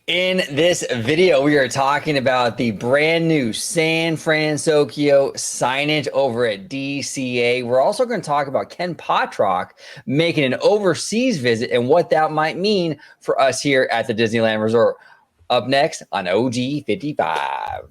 In this video, we are talking about the brand new San Fransokyo signage over at DCA. We're also going to talk about Ken Potrock making an overseas visit and what that might mean for us here at the Disneyland Resort. Up next on OG 55.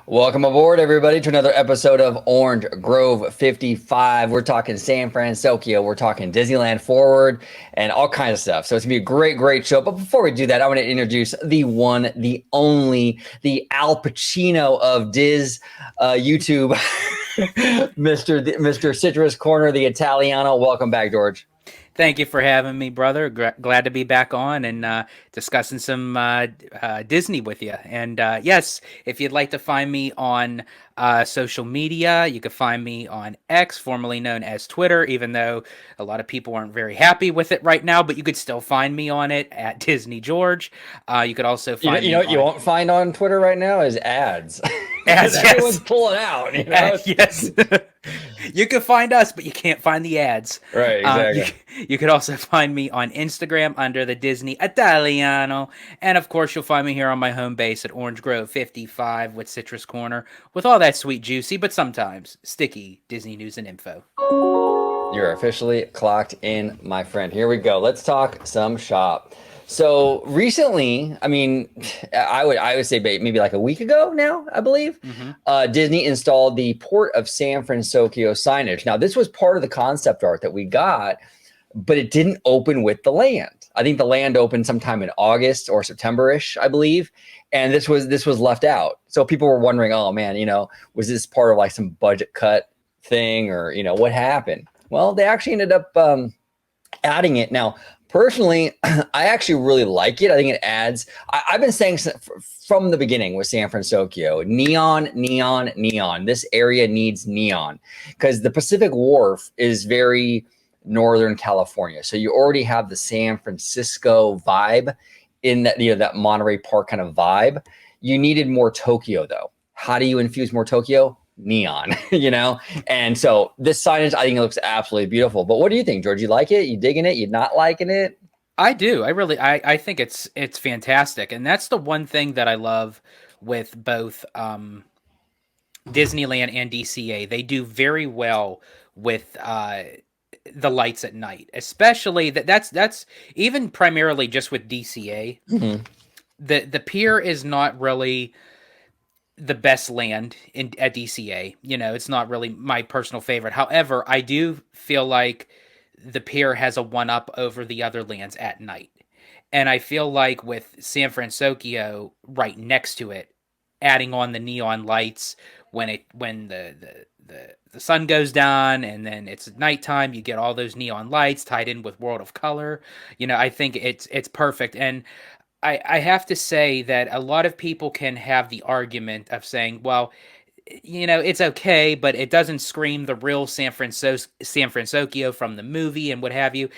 Welcome aboard, everybody, to another episode of Orange Grove 55. We're talking San Fransokyo, we're talking Disneyland Forward, and all kinds of stuff. So it's going to be a great, great show. But before we do that, I want to introduce the one, the only, the Al Pacino of Diz YouTube, Mr. Citrus Corner, the Italiano. Welcome back, George. Thank you for having me, brother. Glad to be back on and discussing some Disney with you. And yes, if you'd like to find me on social media, you can find me on X, formerly known as Twitter, even though a lot of people aren't very happy with it right now, but you could still find me on it at Disney George. You could also find you know what you won't find on Twitter right now is ads. Ads, yes. Everyone's pulling out. You know? Yes. You can find us, but you can't find the ads. Right, exactly. You could also find me on Instagram under the Disney Italiano. And of course, you'll find me here on my home base at Orange Grove 55 with Citrus Corner with all that sweet, juicy, but sometimes sticky Disney news and info. You're officially clocked in, my friend. Here we go. Let's talk some shop. So recently, I mean, I would say maybe like a week ago now, I believe, Disney installed the Port of San Fransokyo signage. Now, this was part of the concept art that we got, but it didn't open with the land. I think the land opened sometime in August or September-ish, I believe, and this was left out. So people were wondering, oh man, was this part of like some budget cut thing, or what happened? Well, they actually ended up adding it. Now, personally, I actually really like it. I think it adds, I've been saying from the beginning with San Fransokyo, neon, neon, neon. This area needs neon because the Pacific Wharf is very Northern California. So you already have the San Francisco vibe in that, that Monterey Park kind of vibe. You needed more Tokyo though. How do you infuse more Tokyo? Neon, and so this signage, I think it looks absolutely beautiful. But what do you think, George? You like it? You digging it? You not liking it? I do. I think it's fantastic, and that's the one thing that I love with both Disneyland and DCA. They do very well with the lights at night, especially that's even primarily just with DCA. Mm-hmm. The pier is not really the best land at DCA. It's not really my personal favorite. However, I do feel like the pier has a one-up over the other lands at night. And I feel like with San Fransokyo right next to it, adding on the neon lights when the sun goes down and then it's nighttime, you get all those neon lights tied in with World of Color. I think it's perfect. And I have to say that a lot of people can have the argument of saying, well, it's okay, but it doesn't scream the real San Fransokyo from the movie and what have you.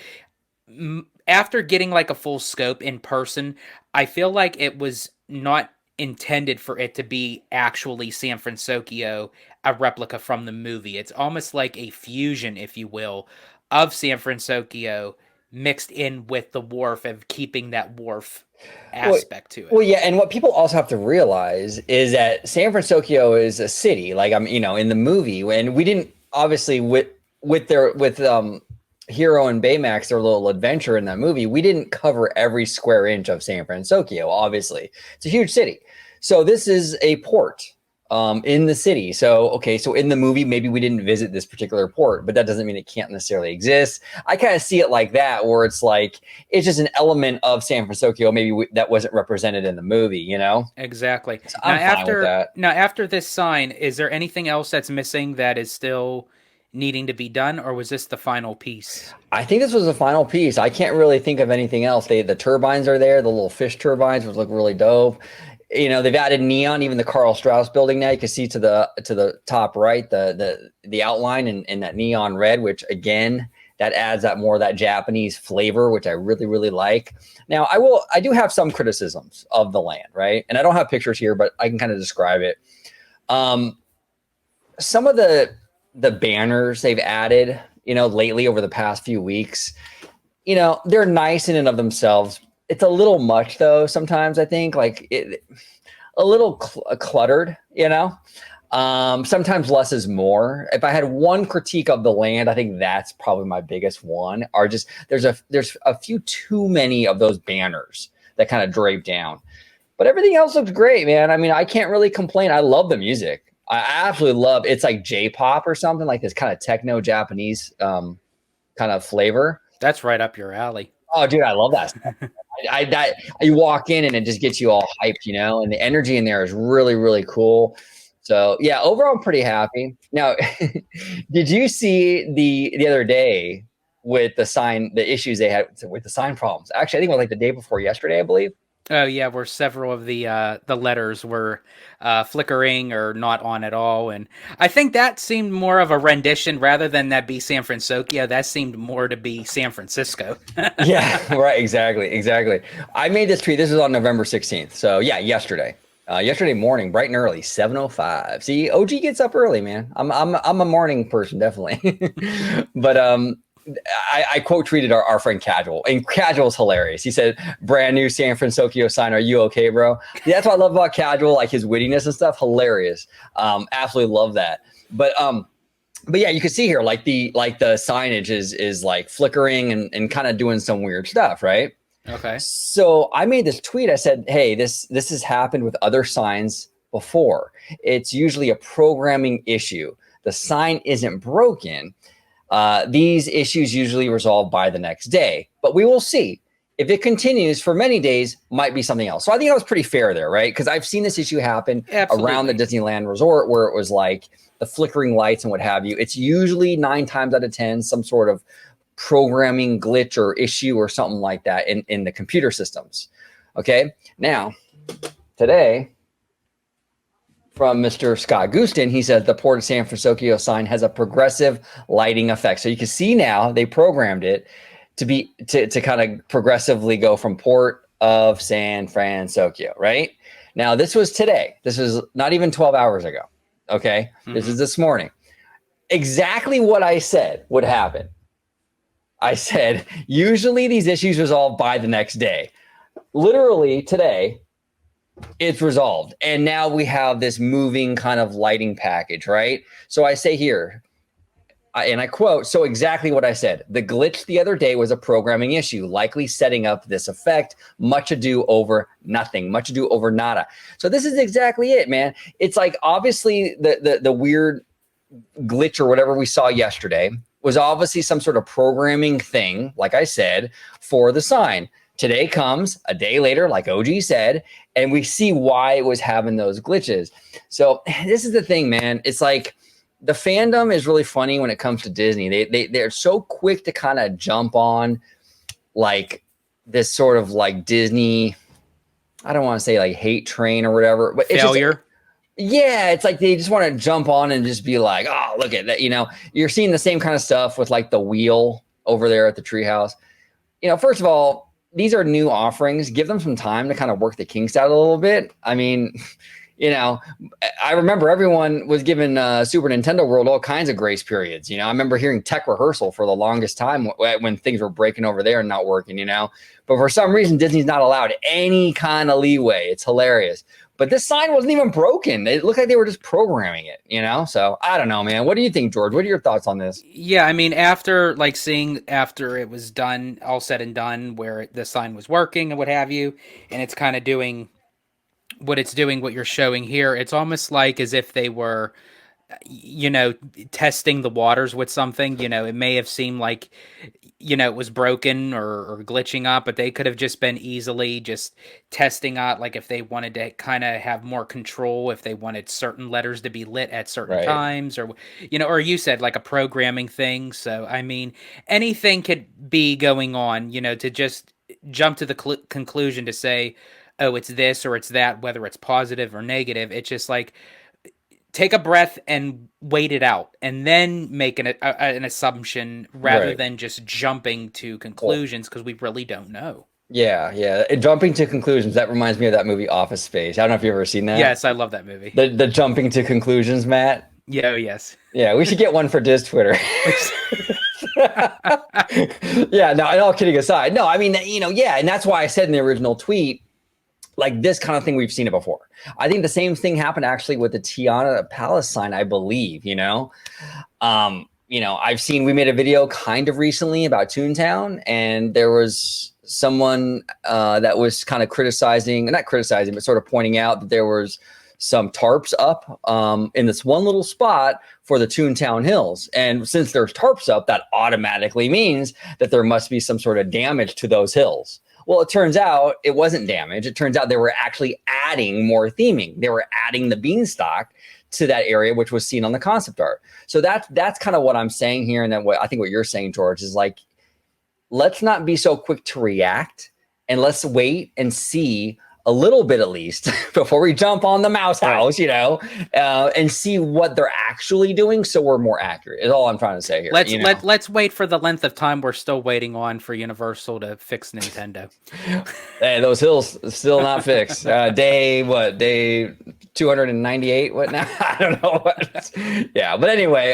After getting like a full scope in person, I feel like it was not intended for it to be actually San Fransokyo, a replica from the movie. It's almost like a fusion, if you will, of San Fransokyo mixed in with the wharf and keeping that wharf aspect to it. Well, yeah, and what people also have to realize is that San Fransokyo is a city. Like in the movie, and we didn't obviously with Hero and Baymax, their little adventure in that movie, we didn't cover every square inch of San Fransokyo. Obviously, it's a huge city. So this is a port in the city. So in the movie, maybe we didn't visit this particular port, but that doesn't mean it can't necessarily exist. I kind of see it like that, where it's like, it's just an element of San Fransokyo, maybe that wasn't represented in the movie, Exactly. So I'm fine with that. Now, after this sign, is there anything else that's missing that is still needing to be done, or was this the final piece? I think this was the final piece. I can't really think of anything else. The turbines are there, the little fish turbines, which look really dope. They've added neon, even the Carl Strauss building now. You can see to the top right the outline in that neon red, which again that adds that more of that Japanese flavor, which I really really like. Now I do have some criticisms of the land, right? And I don't have pictures here, but I can kind of describe it. Some of the banners they've added, lately over the past few weeks, they're nice in and of themselves. It's a little much though. Sometimes I think like a little cluttered, sometimes less is more. If I had one critique of the land, I think that's probably my biggest one. Are just there's a few too many of those banners that kind of drape down. But everything else looks great, man. I mean, I can't really complain. I love the music. I absolutely love it's like J-pop or something, like this kind of techno Japanese kind of flavor. That's right up your alley. Oh, dude, I love that stuff. You walk in and it just gets you all hyped, and the energy in there is really, really cool. So yeah, overall, I'm pretty happy. Now, did you see the other day with the issues they had with the sign problems? Actually, I think it was like the day before yesterday, I believe. Oh yeah, where several of the letters were flickering or not on at all, and I think that seemed more of a rendition rather than that be San Fransokyo. That seemed more to be San Francisco. Yeah, right. Exactly. I made this tweet. This is on November 16th. So yeah, yesterday. Yesterday morning, bright and early, 7:05. See, OG gets up early, man. I'm a morning person, definitely. But I quote tweeted our friend Casual, and Casual's hilarious. He said, "Brand new San Fransokyo sign. Are you okay, bro?" Yeah, that's what I love about Casual, like his wittiness and stuff. Hilarious. Absolutely love that. But yeah, you can see here like the signage is like flickering and kind of doing some weird stuff, right? Okay. So I made this tweet. I said, "Hey, this has happened with other signs before. It's usually a programming issue. The sign isn't broken. These issues usually resolve by the next day, but we will see. If it continues for many days, might be something else." So I think that was pretty fair there, right? Because I've seen this issue happen around the Disneyland Resort where it was like the flickering lights and what have you. It's usually 9 times out of 10 some sort of programming glitch or issue or something like that in the computer systems. Okay, now today from Mr. Scott Gustin, he says the Port of San Fransokyo sign has a progressive lighting effect. So you can see now they programmed it to kind of progressively go from Port of San Fransokyo, right? Now this was today. This was not even 12 hours ago. Okay, This is this morning. Exactly what I said would happen. I said, usually these issues resolve by the next day. Literally today, it's resolved. And now we have this moving kind of lighting package, right? So I say here, and I quote, "So exactly what I said. The glitch the other day was a programming issue, likely setting up this effect. Much ado over nothing. Much ado over nada." So this is exactly it, man. It's like obviously the weird glitch or whatever we saw yesterday was obviously some sort of programming thing, like I said, for the sign. Today comes a day later, like OG said, and we see why it was having those glitches. So this is the thing, man. It's like the fandom is really funny when it comes to Disney. They're so quick to kind of jump on like this sort of like Disney, I don't want to say like hate train or whatever, but it's failure. Yeah, it's like they just want to jump on and just be like, "Oh, look at that." You're seeing the same kind of stuff with like the wheel over there at the treehouse. First of all, these are new offerings. Give them some time to kind of work the kinks out a little bit. I mean, I remember everyone was giving Super Nintendo World all kinds of grace periods. I remember hearing tech rehearsal for the longest time when things were breaking over there and not working, But for some reason, Disney's not allowed any kind of leeway. It's hilarious. But this sign wasn't even broken. It looked like they were just programming it, So I don't know, man. What do you think, George? What are your thoughts on this? Yeah, I mean, after it was done, all said and done, where the sign was working and what have you, and it's kind of doing what you're showing here, it's almost like as if they were testing the waters with something. It may have seemed like, it was broken or glitching up, but they could have just been easily just testing out, like if they wanted to kind of have more control, if they wanted certain letters to be lit at certain times, or, or you said like a programming thing. So, I mean, anything could be going on, to just jump to the conclusion to say, oh, it's this or it's that, whether it's positive or negative. It's just like take a breath and wait it out, and then make an assumption rather Right. than just jumping to Well, conclusions because we really don't know. yeah, yeah. And jumping to conclusions, that reminds me of that movie Office Space. I don't know if you've ever seen that. Yes, I love that movie. The jumping to conclusions, Matt. Yeah, oh, yes. Yeah, we should get one for Diz Twitter. Yeah, no, and all kidding aside, no, I mean, yeah, and that's why I said in the original tweet, like this kind of thing we've seen it before. I think the same thing happened actually with the Tiana Palace sign, I believe. We made a video kind of recently about Toontown, and there was someone that was kind of not criticizing, but sort of pointing out that there was some tarps up in this one little spot for the Toontown Hills. And since there's tarps up, that automatically means that there must be some sort of damage to those hills. Well, it turns out it wasn't damage. It turns out they were actually adding more theming. They were adding the beanstalk to that area, which was seen on the concept art. So that's kind of what I'm saying here. And then what you're saying, George, is like, let's not be so quick to react, and let's wait and see a little bit at least before we jump on the mouse house, and see what they're actually doing, so we're more accurate is all I'm trying to say here. Let's wait for the length of time we're still waiting on for Universal to fix Nintendo. Hey, those hills still not fixed. Day 298? What now? I don't know what. Yeah, but anyway,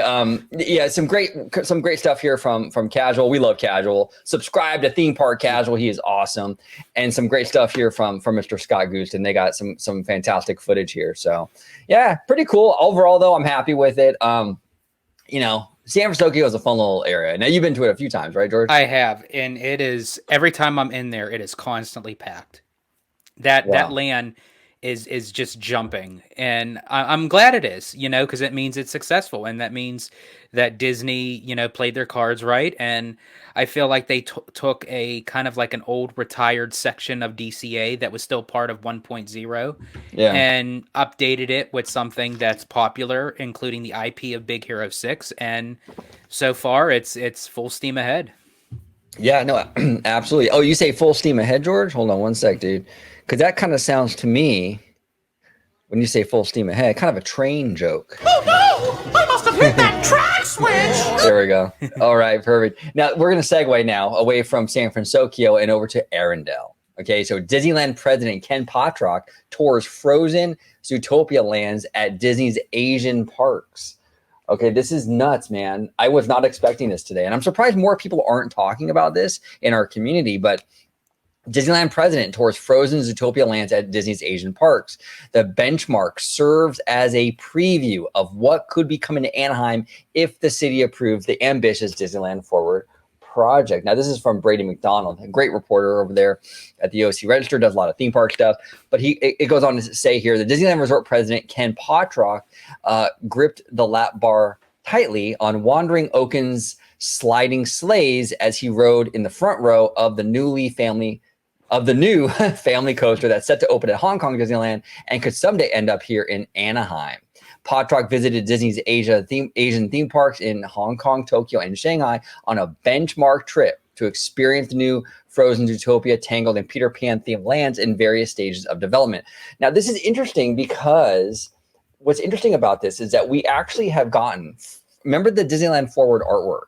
yeah, some great stuff here from Casual. We love Casual. Subscribe to Theme Park Casual. He is awesome, and some great stuff here from Mr. Scott Gooston. They got some fantastic footage here. So yeah, pretty cool. Overall, though, I'm happy with it. San Fransokyo is a fun little area. Now, you've been to it a few times, right, George? I have, and it is, every time I'm in there, it is constantly packed. That land is just jumping, and I'm glad it is, because it means it's successful, and that means that Disney, played their cards right, and I feel like they took a kind of like an old retired section of DCA that was still part of 1.0, and updated it with something that's popular, including the IP of Big Hero 6, and so far it's full steam ahead. Yeah, no, absolutely. Oh, you say full steam ahead, George? Hold on one sec, dude. Because that kind of sounds to me, when you say full steam ahead, kind of a train joke. Oh no! I must have hit that track switch! There we go. All right, perfect. Now, we're going to segue now away from San Fransokyo and over to Arendelle. Okay, so Disneyland President Ken Potrock tours frozen Zootopia lands at Disney's Asian parks. Okay, this is nuts, man. I was not expecting this today. And I'm surprised more people aren't talking about this in our community, but Disneyland President tours frozen Zootopia lands at Disney's Asian parks. The benchmark serves as a preview of what could be coming to Anaheim if the city approves the ambitious Disneyland Forward project. Now, this is from Brady McDonald, a great reporter over there at the OC Register, does a lot of theme park stuff. But it goes on to say here, the Disneyland Resort President Ken Potrock gripped the lap bar tightly on Wandering Oaken's sliding sleighs as he rode in the front row of the new family coaster that's set to open at Hong Kong Disneyland and could someday end up here in Anaheim. Potrock visited Disney's Asian theme parks in Hong Kong, Tokyo, and Shanghai on a benchmark trip to experience the new Frozen, Zootopia, Tangled, and Peter Pan themed lands in various stages of development. Now, this is interesting because what's interesting about this is that we actually have gotten, remember the Disneyland Forward artwork?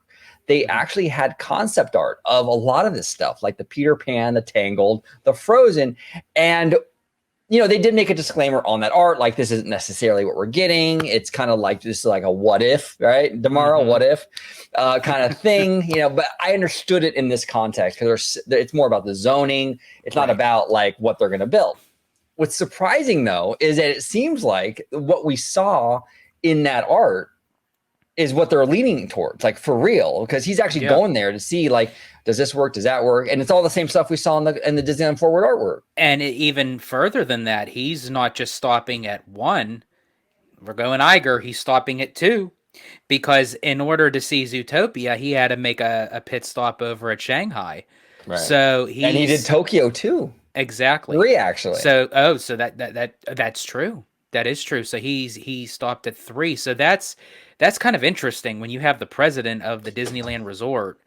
They actually had concept art of a lot of this stuff, like the Peter Pan, the Tangled, the Frozen. And, they did make a disclaimer on that art, like this isn't necessarily what we're getting. It's kind of like, this is like a what if, right? Tomorrow, what if kind of thing, but I understood it in this context because it's more about the zoning. It's not about like what they're going to build. What's surprising, though, is that it seems like what we saw in that art is what they're leaning towards, like for real, because he's actually going there to see, like, does this work? Does that work? And it's all the same stuff we saw in the Disneyland Forward artwork. And even further than that, he's not just stopping at one. We're going Iger. He's stopping at two, because in order to see Zootopia, he had to make a pit stop over at Shanghai. Right. So he did Tokyo too. Exactly. 3 actually. So that's true. That is true. So he stopped at 3. So that's kind of interesting when you have the president of the Disneyland Resort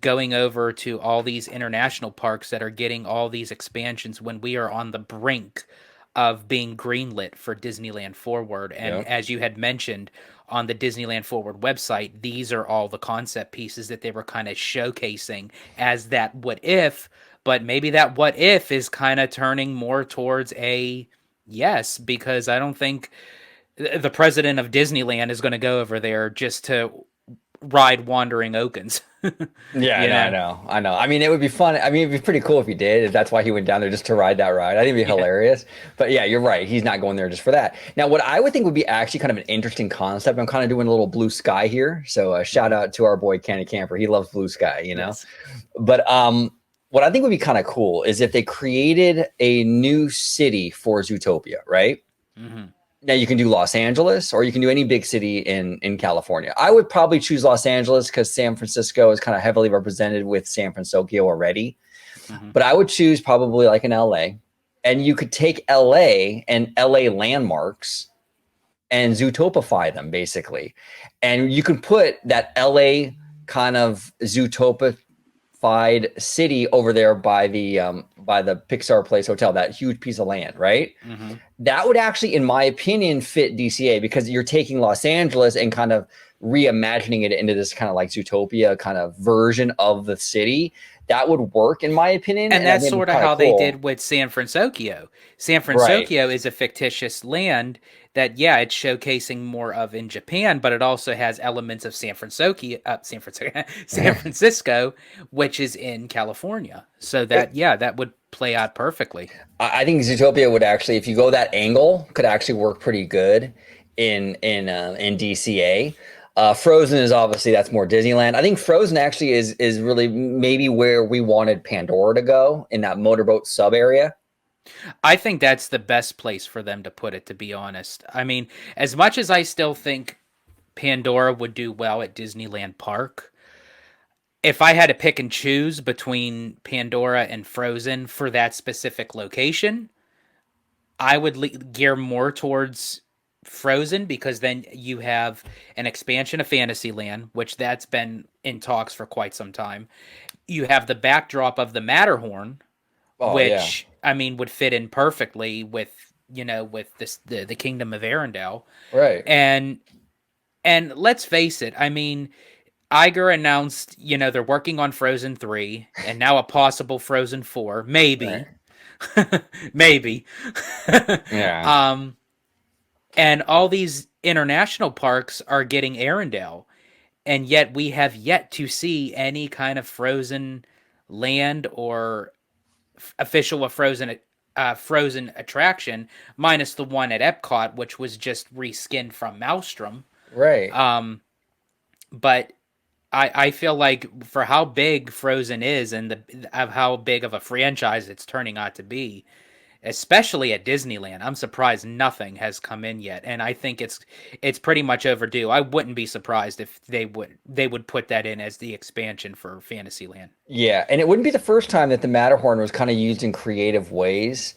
going over to all these international parks that are getting all these expansions when we are on the brink of being greenlit for Disneyland Forward. And Yep. as you had mentioned on the Disneyland Forward website, these are all the concept pieces that they were kind of showcasing as that what if, but maybe that what if is kind of turning more towards a yes, because I don't think the president of Disneyland is going to go over there just to ride Wandering Okins. Yeah, You no, know? I know. I mean, it would be fun. I mean, it'd be pretty cool if he did. If that's why he went down there just to ride that ride. I think it'd be Yeah. hilarious. But yeah, you're right. He's not going there just for that. Now, what I would think would be actually kind of an interesting concept. I'm kind of doing a little blue sky here. So shout out to our boy Kenny Camper. He loves blue sky, you know. Yes. But what I think would be kind of cool is if they created a new city for Zootopia, right? Mm-hmm. Now you can do Los Angeles or you can do any big city in California. I would probably choose Los Angeles because San Francisco is kind of heavily represented with San Fransokyo already. Mm-hmm. But I would choose probably like an LA. And you could take LA and LA landmarks and Zootopify them basically. And you can put that LA kind of Zootopified city over there by the Pixar Place Hotel, that huge piece of land, right? Mm-hmm. That would actually, in my opinion, fit DCA because you're taking Los Angeles and kind of reimagining it into this kind of like Zootopia kind of version of the city. That would work, in my opinion. And I that's think it'd be sort of kinda how cool. they did with San Fransokyo. San Fransokyo is a fictitious land that, yeah, it's showcasing more of in Japan, but it also has elements of San Francisco, which is in California. So that, yeah, that would play out perfectly. I think Zootopia would actually, if you go that angle, could actually work pretty good in DCA. Frozen is obviously that's more Disneyland. I think Frozen actually is really maybe where we wanted Pandora to go in that motorboat sub area. I think that's the best place for them to put it, to be honest. I mean, as much as I still think Pandora would do well at Disneyland Park, if I had to pick and choose between Pandora and Frozen for that specific location, I would gear more towards Frozen because then you have an expansion of Fantasyland, which that's been in talks for quite some time. You have the backdrop of the Matterhorn, Oh which I mean would fit in perfectly with with the Kingdom of Arendelle, yeah, right. and let's face it, I mean Iger announced they're working on Frozen 3 and now a possible Frozen 4, maybe, Right. maybe, Yeah. and all these international parks are getting Arendelle, and yet we have yet to see any kind of Frozen land or official of Frozen attraction, minus the one at Epcot, which was just reskinned from Maelstrom. Right. But I feel like for how big Frozen is and of how big of a franchise it's turning out to be, especially at Disneyland, I'm surprised nothing has come in yet, and I think it's pretty much overdue. I wouldn't be surprised if they would put that in as the expansion for Fantasyland. Yeah, and it wouldn't be the first time that the Matterhorn was kind of used in creative ways,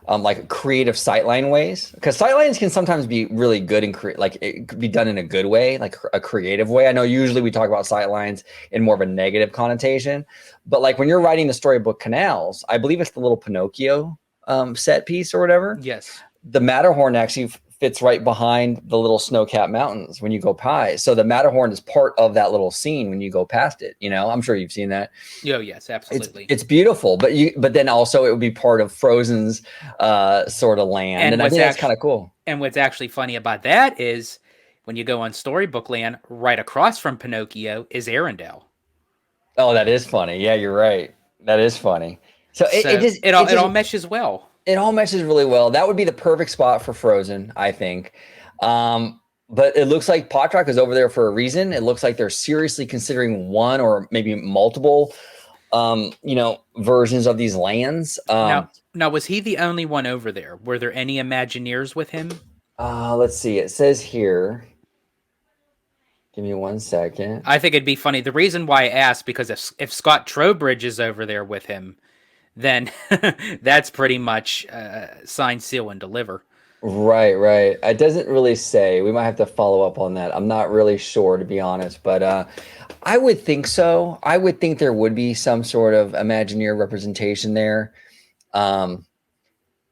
like creative sightline ways. Because sightlines can sometimes be really good and like it could be done in a good way, like a creative way. I know usually we talk about sightlines in more of a negative connotation, but like when you're writing the storybook Canals, I believe it's the little Pinocchio set piece or whatever. Yes. The Matterhorn actually fits right behind the little snow-capped mountains when you go by. So the Matterhorn is part of that little scene when you go past it. I'm sure you've seen that. Oh yes, absolutely. It's beautiful, but then also it would be part of Frozen's sort of land, and I think that's kind of cool. And what's actually funny about that is when you go on Storybook Land, right across from Pinocchio is Arendelle. Oh, that is funny. Yeah, you're right. That is funny. So it all meshes well. It all meshes really well. That would be the perfect spot for Frozen, I think. But it looks like Potrock is over there for a reason. It looks like they're seriously considering one or maybe multiple, versions of these lands. Now, was he the only one over there? Were there any Imagineers with him? Let's see. It says here. Give me 1 second. I think it'd be funny. The reason why I asked, because if Scott Trowbridge is over there with him, then that's pretty much sign, seal, and deliver. Right, right. It doesn't really say. We might have to follow up on that. I'm not really sure, to be honest, but I would think so. I would think there would be some sort of Imagineer representation there. Um,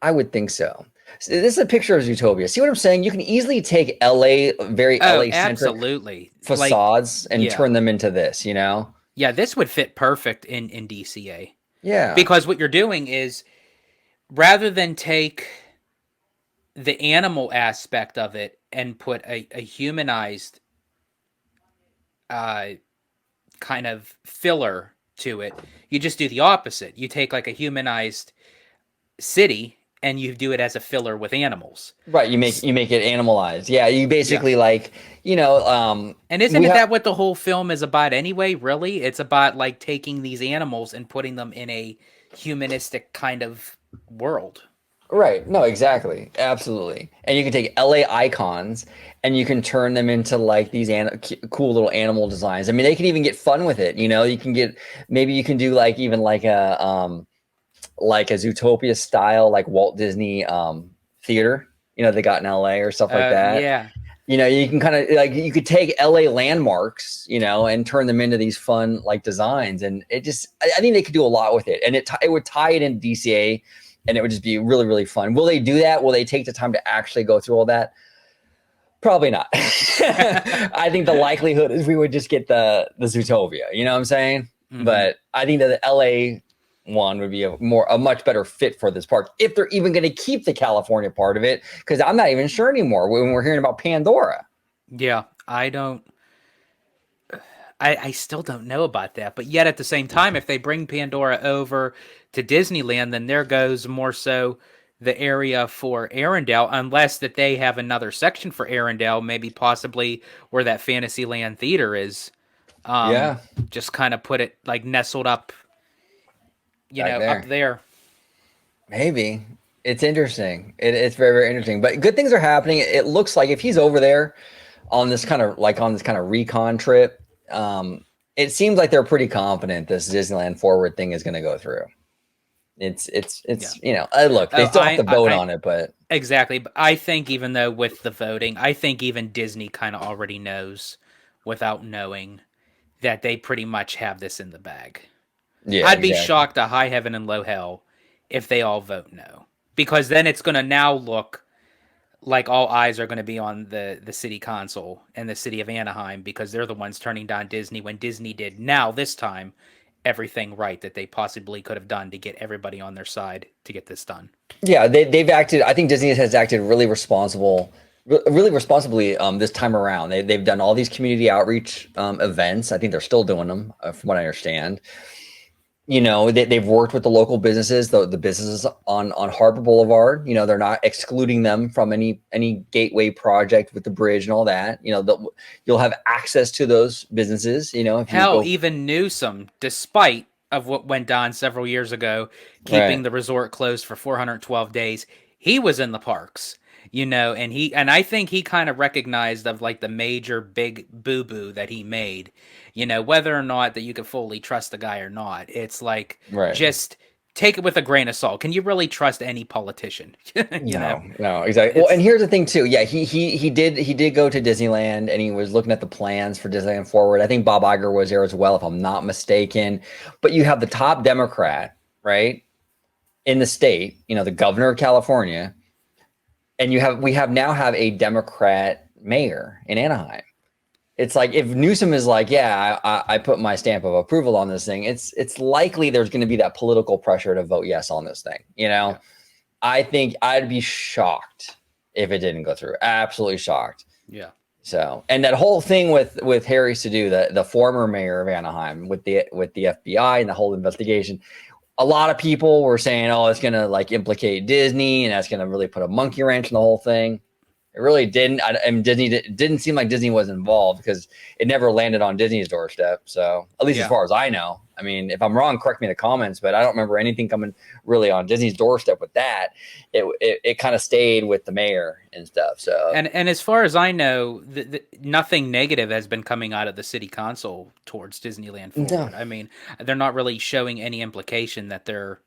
I would think so. So this is a picture of Zootopia. See what I'm saying? You can easily take LA, very Oh, LA centric absolutely. Like, facades and yeah. turn them into this, you know? Yeah, this would fit perfect in DCA. Yeah. Because what you're doing is rather than take the animal aspect of it and put a humanized uh, kind of filler to it, you just do the opposite. You take like a humanized city and you do it as a filler with animals. Right, you make it animalized. Yeah, you Yeah. basically like, And isn't we it have that what the whole film is about anyway, really? It's about like taking these animals and putting them in a humanistic kind of world. right. No, exactly. Absolutely. And you can take LA icons and you can turn them into like these cool little animal designs. I mean, they can even get fun with it, you know? You can get maybe you can do like even like a Zootopia style like Walt Disney theater, they got in LA or stuff like that. Yeah. You can kind of like you could take LA landmarks, and turn them into these fun like designs, and I think they could do a lot with it, and it would tie it into DCA, and it would just be really really fun. Will they do that? Will they take the time to actually go through all that? Probably not. I think the likelihood is we would just get the Zootopia. You know what I'm saying? Mm-hmm. But I think that the LA one would be a much better fit for this park if they're even going to keep the California part of it, because I'm not even sure anymore when we're hearing about Pandora. Yeah. I still don't know about that. But yet at the same time, if they bring Pandora over to Disneyland, then there goes more so the area for Arendelle, unless that they have another section for Arendelle, maybe possibly where that Fantasyland theater is. Um, Yeah, just kind of put it like nestled up, back up there. there. Maybe. It's interesting. It's very, very interesting. But good things are happening. It looks like if he's over there on this kind of recon trip, it seems like they're pretty confident this Disneyland Forward thing is going to go through. It's look, they Oh, still have to vote on it, but exactly. But I think even though with the voting, I think even Disney kind of already knows without knowing that they pretty much have this in the bag. yeah, I'd be exactly. shocked to high heaven and low hell if they all vote no. Because then it's going to now look like all eyes are going to be on the city council and the city of Anaheim because they're the ones turning down Disney when Disney did now this time everything right that they possibly could have done to get everybody on their side to get this done. Yeah, they've acted. I think Disney has acted really responsibly this time around. They've done all these community outreach events. I think they're still doing them, from what I understand. They've worked with the local businesses, the businesses on Harbor Boulevard. They're not excluding them from any gateway project with the bridge and all that. You'll have access to those businesses. If you Hell, go even Newsom, despite of what went down several years ago, keeping right, the resort closed for 412 days, he was in the parks, and I think he kind of recognized of like the major big boo boo that he made, whether or not that you could fully trust the guy or not. It's like right. just take it with a grain of salt. Can you really trust any politician? No, no, exactly. Well, and It's here's the thing too. Yeah, he did go to Disneyland and he was looking at the plans for Disneyland Forward. I think Bob Iger was there as well, if I'm not mistaken. But you have the top Democrat, right, in the state, the governor of California, and we now have a Democrat mayor in Anaheim. It's like if Newsom is like, yeah, I put my stamp of approval on this thing, it's likely there's going to be that political pressure to vote yes on this thing. yeah. I think I'd be shocked if it didn't go through. Absolutely shocked. Yeah. So, and that whole thing with Harry Sadu, the former mayor of Anaheim, with the FBI and the whole investigation, a lot of people were saying, "Oh, it's gonna like implicate Disney, and that's gonna really put a monkey wrench in the whole thing." It really didn't. And Disney didn't seem like Disney was involved because it never landed on Disney's doorstep. So, at least as Yeah. far as I know. I mean, if I'm wrong, correct me in the comments, but I don't remember anything coming really on Disney's doorstep with that. It kind of stayed with the mayor and stuff. So, And as far as I know, nothing negative has been coming out of the city council towards Disneyland no, Forward. I mean, they're not really showing any implication that they're.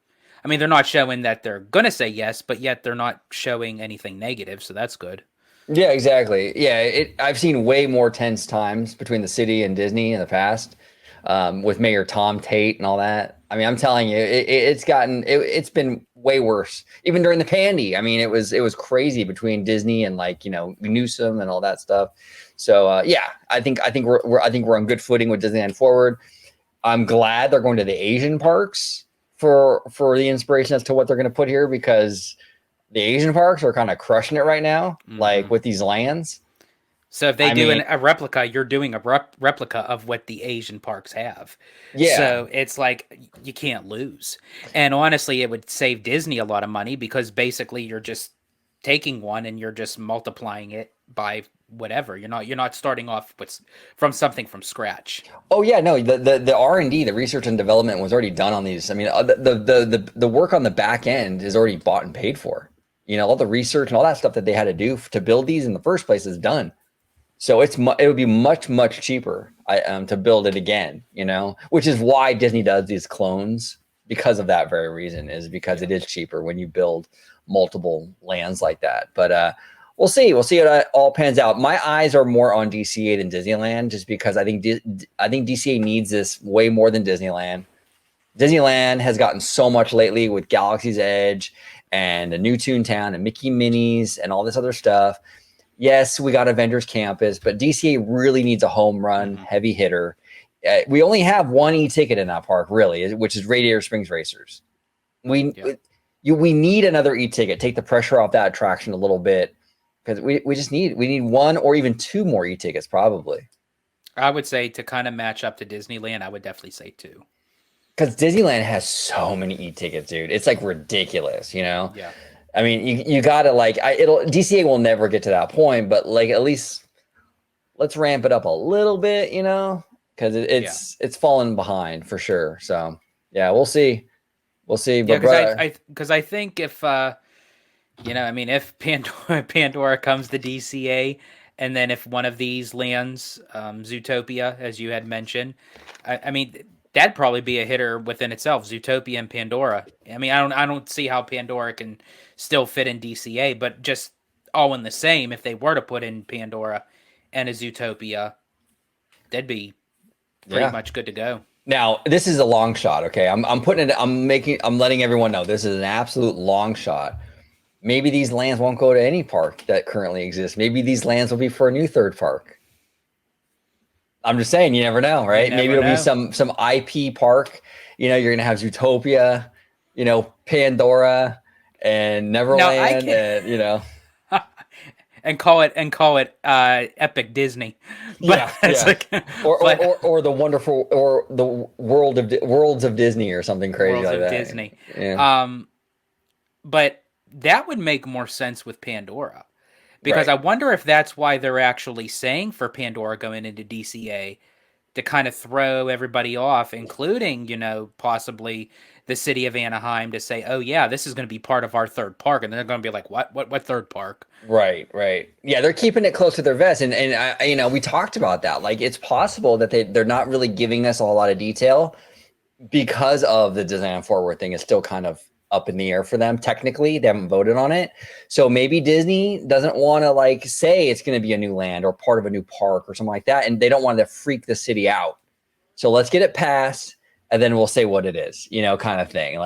I mean, they're not showing that they're gonna say yes, but yet they're not showing anything negative, so that's good. Yeah, exactly. Yeah, I've seen way more tense times between the city and Disney in the past, with Mayor Tom Tate and all that. I mean, I'm telling you, it's been way worse. Even during the pandy, I mean, it was crazy between Disney and like Newsom and all that stuff. So yeah, I think we're on good footing with Disneyland Forward. I'm glad they're going to the Asian parks for the inspiration as to what they're going to put here because the Asian parks are kind of crushing it right now, like with these lands. So if they I do mean, a replica, you're doing a replica of what the Asian parks have. yeah, So it's like you can't lose. And honestly, it would save Disney a lot of money because basically you're just taking one and you're just multiplying it by whatever. You're not starting off with from something from scratch. oh yeah, no, the R&D, the research and development was already done on these. I mean, the work on the back end is already bought and paid for. All the research and all that stuff that they had to do to build these in the first place is done. So it would be much cheaper to build it again, which is why Disney does these clones because of that very reason is because it is cheaper when you build multiple lands like that. But we'll see how it all pans out. My eyes are more on DCA than Disneyland just because I think DCA needs this way more than Disneyland. Disneyland has gotten so much lately with Galaxy's Edge and the new Toontown and Mickey Minis and all this other stuff. Yes, we got Avengers Campus, but DCA really needs a home run heavy hitter. We only have one e-ticket in that park, really, which is Radiator Springs Racers. We need another e-ticket. Take the pressure off that attraction a little bit because we need one or even two more e-tickets probably. I would say to kind of match up to Disneyland, I would definitely say two. Because Disneyland has so many e-tickets, dude. It's like ridiculous, Yeah. I mean, you gotta DCA will never get to that point, but like at least let's ramp it up a little bit, because it's fallen behind for sure. So yeah, we'll see. Yeah, But because I think if if Pandora comes to DCA, and then if one of these lands, Zootopia, as you had mentioned, I mean that'd probably be a hitter within itself. Zootopia and Pandora. I mean, I don't see how Pandora can still fit in DCA, but just all in the same. If they were to put in Pandora and a Zootopia, they'd be pretty much good to go. Now, this is a long shot, okay? I'm letting everyone know this is an absolute long shot. Maybe these lands won't go to any park that currently exists. Maybe these lands will be for a new third park. I'm just saying, you never know, right? Maybe it'll be some IP park. You're gonna have Zootopia, Pandora, and Neverland, and and call it Epic Disney. But or the wonderful or the worlds of Disney or something crazy like that. Disney. Yeah. But that would make more sense with Pandora. Because Right. I wonder if that's why they're actually saying for Pandora going into DCA to kind of throw everybody off, including, possibly the city of Anaheim to say, oh, yeah, this is going to be part of our third park. And they're going to be like, what third park? Right. Yeah, they're keeping it close to their vest. And we talked about that. Like, it's possible that they're not really giving us a whole lot of detail because of the design forward thing is still kind of up in the air for them. Technically, they haven't voted on it. So maybe Disney doesn't want to say it's going to be a new land or part of a new park or something like that. And they don't want to freak the city out. So let's get it passed and then we'll say what it is, kind of thing.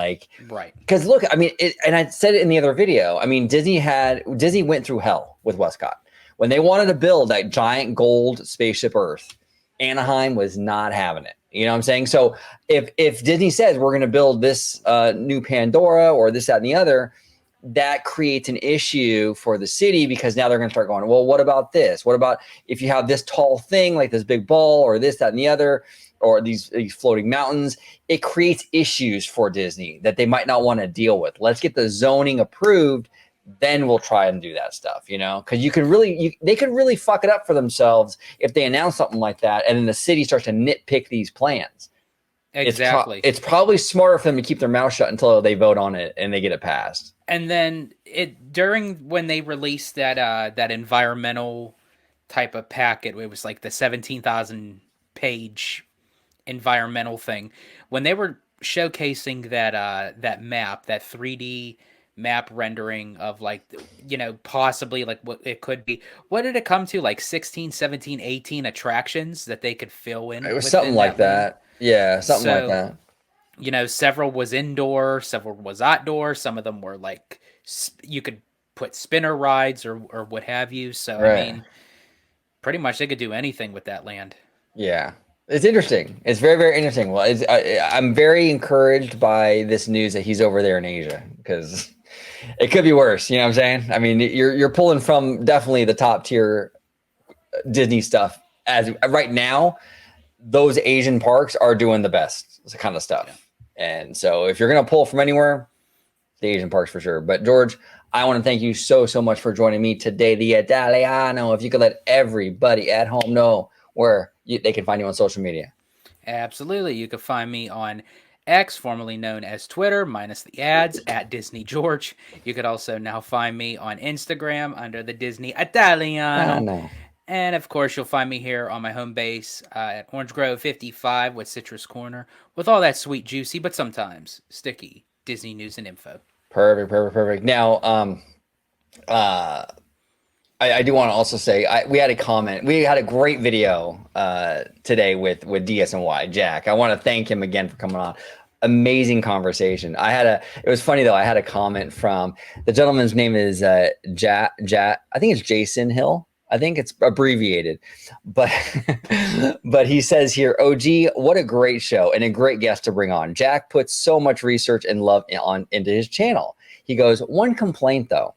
Right. Because look, I mean, and I said it in the other video. I mean, Disney went through hell with Westcott. When they wanted to build that giant gold spaceship Earth, Anaheim was not having it. You know what I'm saying? So if Disney says we're going to build this new Pandora or this, that, and the other, that creates an issue for the city because now they're going to start going, well, what about this? What about if you have this tall thing like this big ball or this, that, and the other, or these floating mountains? It creates issues for Disney that they might not want to deal with. Let's get the zoning approved. Then we'll try and do that stuff, because they could really fuck it up for themselves if they announce something like that, and then the city starts to nitpick these plans. Exactly. It's probably smarter for them to keep their mouth shut until they vote on it and they get it passed. And then during when they released that environmental type of packet, it was like the 17,000 page environmental thing. When they were showcasing that map, that 3D map rendering of like, possibly like what it could be. What did it come to? Like 16, 17, 18 attractions that they could fill in It was something within like that land. that. Yeah, something like So, that. several was indoor, several was outdoor. Some of them were like you could put spinner rides or what have you. So, I Right. mean, pretty much they could do anything with that land. Yeah. It's interesting. It's very, very interesting. Well, I'm very encouraged by this news that he's over there in Asia because it could be worse. You know what I'm saying? I mean, you're pulling from definitely the top tier Disney stuff as right now. Those Asian parks are doing the best kind of stuff. Yeah. And so if you're going to pull from anywhere, the Asian parks for sure. But George, I want to thank you so much for joining me today. The Italiano, if you could let everybody at home know where they can find you on social media. Absolutely. You can find me on X, formerly known as Twitter, minus the ads, at Disney George. You could also now find me on Instagram under the Disney Italiano. No. And of course, you'll find me here on my home base at Orange Grove 55 with Citrus Corner with all that sweet, juicy, but sometimes sticky Disney news and info. Perfect. Now, I do want to also say we had a comment. We had a great video today with DSNY Jack. I want to thank him again for coming on. Amazing conversation. It was funny though. I had a comment from the gentleman's name is I think it's Jason Hill. I think it's abbreviated, but he says here, OG, what a great show and a great guest to bring on. Jack puts so much research and love into his channel. He goes, one complaint though.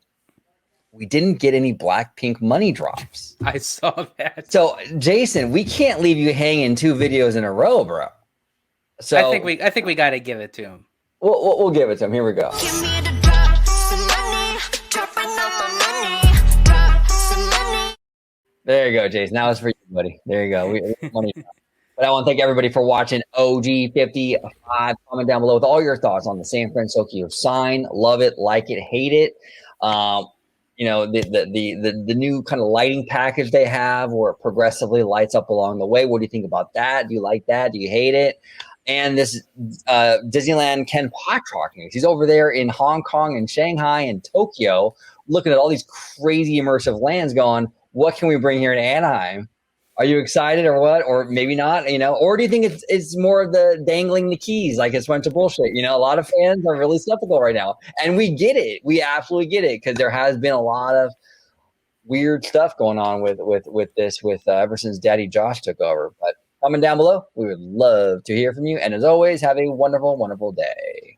We didn't get any Blackpink money drops. I saw that. So, Jason, we can't leave you hanging 2 videos in a row, bro. So I think we got to give it to him. We'll give it to him. Here we go. Give me the drop, some money, dropping on my money, drop some money. There you go, Jason. Now it's for you, buddy. There you go. Money. But I want to thank everybody for watching OG55. Comment down below with all your thoughts on the San Fransokyo sign. Love it, like it, hate it. The new kind of lighting package they have where it progressively lights up along the way. What do you think about that? Do you like that? Do you hate it? And this Disneyland Ken Potrock news. He's over there in Hong Kong and Shanghai and Tokyo looking at all these crazy immersive lands going, what can we bring here in Anaheim? Are you excited or what? Or maybe not, or do you think it's more of the dangling the keys like it's a bunch of bullshit? A lot of fans are really skeptical right now. And we get it. We absolutely get it because there has been a lot of weird stuff going on with this ever since Daddy Josh took over. But comment down below. We would love to hear from you. And as always, have a wonderful, wonderful day.